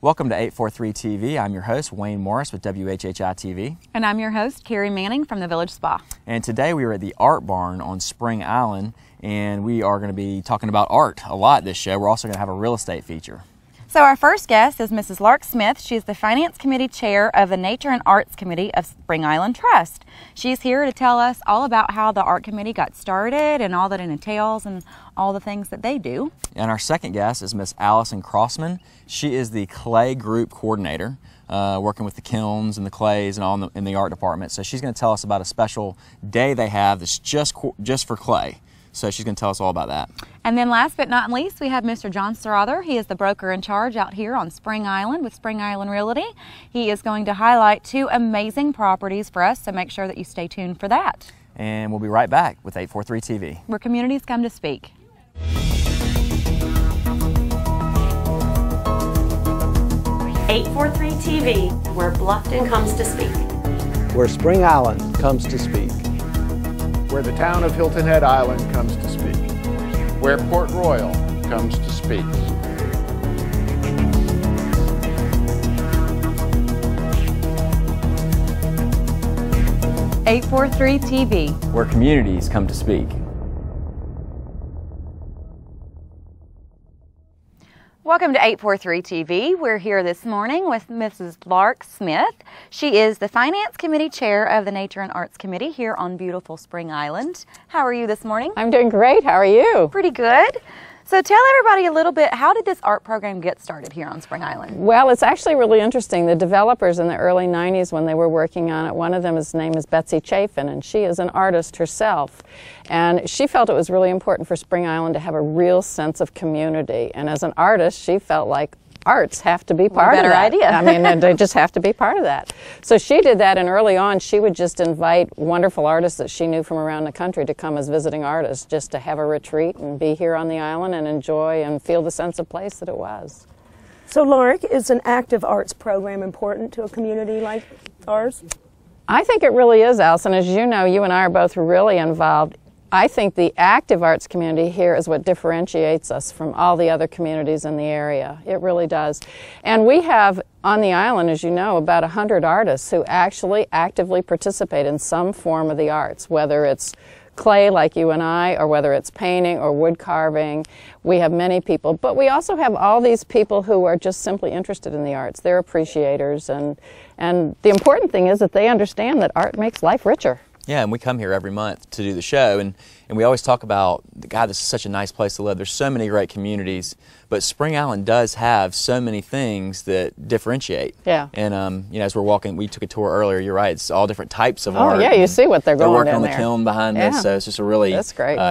Welcome to 843 TV. I'm your host, Wayne Morris with WHHI TV. And I'm your host, Carrie Manning from the Village Spa. And today we are at the Art Barn on Spring Island, and we are going to be talking about art a lot this show. We're also going to have a real estate feature. So our first guest is Mrs. Lark Smith. She's the Finance Committee Chair of the Nature and Arts Committee of Spring Island Trust. She's here to tell us all about how the Art Committee got started and all that it entails and all the things that they do. And our second guest is Miss Allison Crossman. She is the Clay Group Coordinator, working with the kilns and the clays and all in the art department. So she's going to tell us about a special day they have that's just for clay. So she's going to tell us all about that. And then last but not least, we have Mr. John Strother. He is the broker in charge out here on Spring Island with Spring Island Realty. He is going to highlight two amazing properties for us, so make sure that you stay tuned for that. And we'll be right back with 843 TV, where communities come to speak. .843 TV, where Bluffton comes to speak. Where Spring Island comes to speak. Where the town of Hilton Head Island comes to speak. Where Port Royal comes to speak. .843 TV, where communities come to speak. Welcome to 843 TV. We're here this morning with Mrs. Lark Smith. She is the Finance Committee Chair of the Nature and Arts Committee here on beautiful Spring Island. How are you this morning? I'm doing great. How are you? Pretty good. So tell everybody a little bit, how did this art program get started here on Spring Island? Well, it's actually really interesting. The developers in the early 90s when they were working on it, one of them, his name is Betsy Chafin, and she is an artist herself. And she felt it was really important for Spring Island to have a real sense of community. And as an artist, she felt like arts have to be part of that. Better idea. I mean, they just have to be part of that. So she did that, and early on, she would just invite wonderful artists that she knew from around the country to come as visiting artists, just to have a retreat and be here on the island and enjoy and feel the sense of place that it was. So, Lark, is an active arts program important to a community like ours? I think it really is, Allison. As you know, you and I are both really involved. I think the active arts community here is what differentiates us from all the other communities in the area. It really does. And we have on the island, as you know, about 100 artists who actually actively participate in some form of the arts, whether it's clay like you and I, or whether it's painting or wood carving. We have many people, but we also have all these people who are just simply interested in the arts. They're appreciators, and the important thing is that they understand that art makes life richer. Yeah, and we come here every month to do the show, and we always talk about, God, this is such a nice place to live. There's so many great communities, but Spring Island does have so many things that differentiate. Yeah. And you know, as we're walking, we took a tour earlier. You're right; it's all different types of art. Oh yeah, you see what they're going working in on there. the kiln behind us, so it's just a really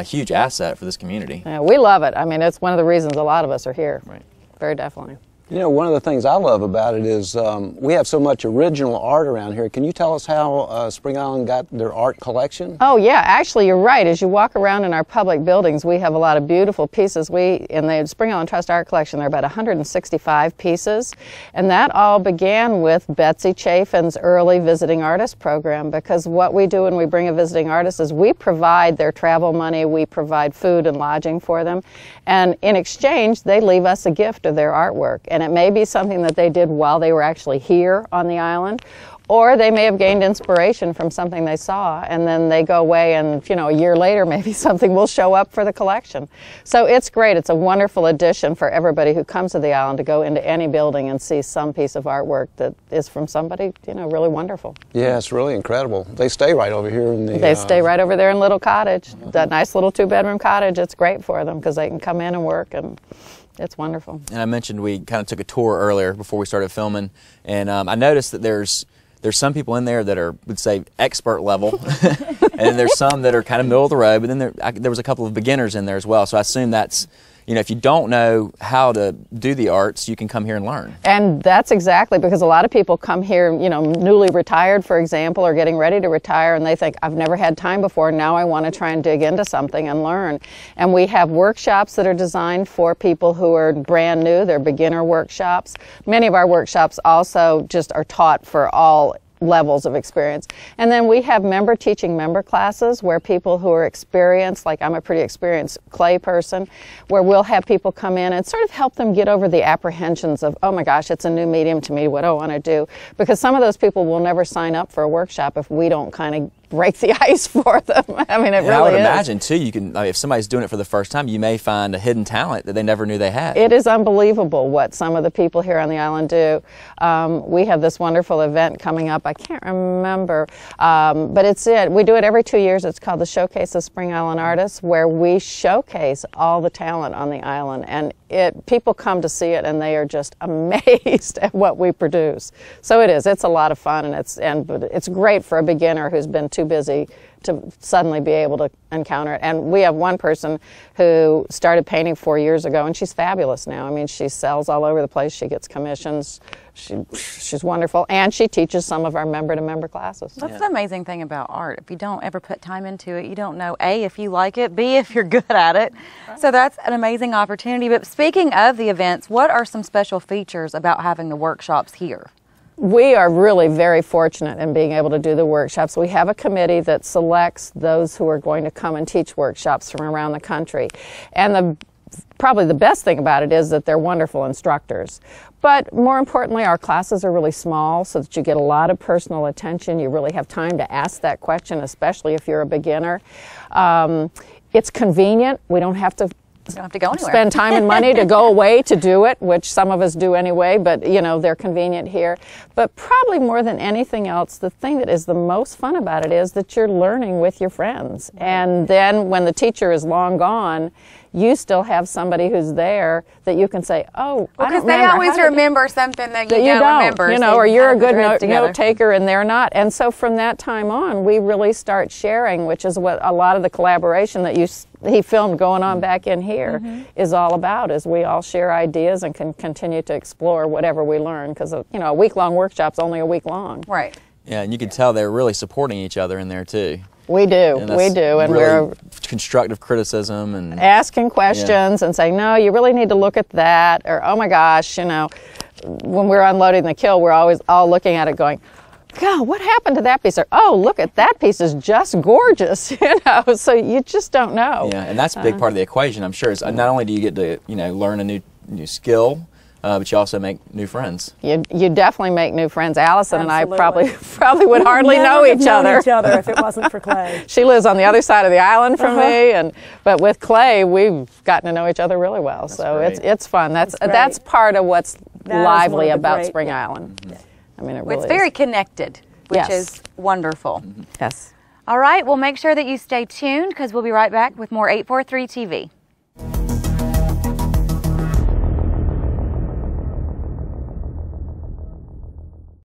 huge asset for this community. Yeah, we love it. I mean, it's one of the reasons a lot of us are here. Right. Very definitely. You know, one of the things I love about it is we have so much original art around here. Can you tell us how Spring Island got their art collection? Oh yeah, actually you're right. As you walk around in our public buildings, we have a lot of beautiful pieces. In the Spring Island Trust Art Collection, there are about 165 pieces, and that all began with Betsy Chafin's early visiting artist program, because what we do when we bring a visiting artist is we provide their travel money, we provide food and lodging for them, and in exchange they leave us a gift of their artwork. And it may be something that they did while they were actually here on the island, or they may have gained inspiration from something they saw, and then they go away and, you know, a year later maybe something will show up for the collection. So it's great. It's a wonderful addition for everybody who comes to the island to go into any building and see some piece of artwork that is from somebody, you know, really wonderful. Yeah, it's really incredible. They stay right over here in the... They stay right over there in Little Cottage, that nice little 2-bedroom cottage. It's great for them because they can come in and work, and it's wonderful. And I mentioned we kind of took a tour earlier before we started filming, and I noticed that there's some people in there that are, would say, expert level, and there's some that are kind of middle of the road, but then there was a couple of beginners in there as well. So I assume that's, you know, if you don't know how to do the arts, you can come here and learn. And that's exactly, because a lot of people come here, you know, newly retired, for example, or getting ready to retire, and they think, I've never had time before, now I want to try and dig into something and learn. And we have workshops that are designed for people who are brand new. They're beginner workshops. Many of our workshops also just are taught for all levels of experience. And then we have member teaching member classes where people who are experienced, like I'm a pretty experienced clay person, where we'll have people come in and sort of help them get over the apprehensions of, oh my gosh, it's a new medium to me, what do I want to do? Because some of those people will never sign up for a workshop if we don't kind of break the ice for them. I mean, it really is. I would imagine too, you can, if somebody's doing it for the first time, you may find a hidden talent that they never knew they had. It is unbelievable what some of the people here on the island do. We have this wonderful event coming up. I can't remember, but we do it every 2 years. It's called the Showcase of Spring Island Artists, where we showcase all the talent on the island, and people come to see it and they are just amazed at what we produce. So it's a lot of fun, and it's great for a beginner who's been too busy to suddenly be able to encounter it. And we have one person who started painting 4 years ago, and she's fabulous now. I mean, she sells all over the place. She gets commissions. She's wonderful, and she teaches some of our member-to-member classes. That's the amazing thing about art. If you don't ever put time into it, you don't know, A, if you like it, B, if you're good at it. So that's an amazing opportunity. But speaking of the events, what are some special features about having the workshops here? We are really very fortunate in being able to do the workshops. We have a committee that selects those who are going to come and teach workshops from around the country. And probably the best thing about it is that they're wonderful instructors. But more importantly, our classes are really small so that you get a lot of personal attention. You really have time to ask that question, especially if you're a beginner. It's convenient. We don't have to go anywhere. Spend time and money to go away to do it, which some of us do anyway, but they're convenient here. But probably more than anything else, the thing that is the most fun about it is that you're learning with your friends. And then when the teacher is long gone, you still have somebody who's there that you can say, oh, I don't remember. Because they always remember something that you don't remember. Or you're a good note taker and they're not. And so from that time on, we really start sharing, which is what a lot of the collaboration that he filmed going on back in here is all about, is we all share ideas and can continue to explore whatever we learn, because a week-long workshop's only a week long. Right. Yeah, and you can tell they're really supporting each other in there too. We do, and really we're constructive criticism and asking questions and saying, no, you really need to look at that, or oh my gosh, when we're unloading the kill, we're always all looking at it going, God, what happened to that piece? Or, oh, look at that piece is just gorgeous, so you just don't know. Yeah, and that's a big part of the equation, I'm sure. Is not only do you get to, learn a new skill, but you also make new friends. You definitely make new friends. Allison and I probably would hardly know each other. If it wasn't for Clay. She lives on the other side of the island from me, but with Clay, we've gotten to know each other really well. That's so great. It's fun. That's part of what's lively about Spring Island. I mean, it really it's very connected, which is wonderful. Yes. All right, well, make sure that you stay tuned, because we'll be right back with more 843 TV.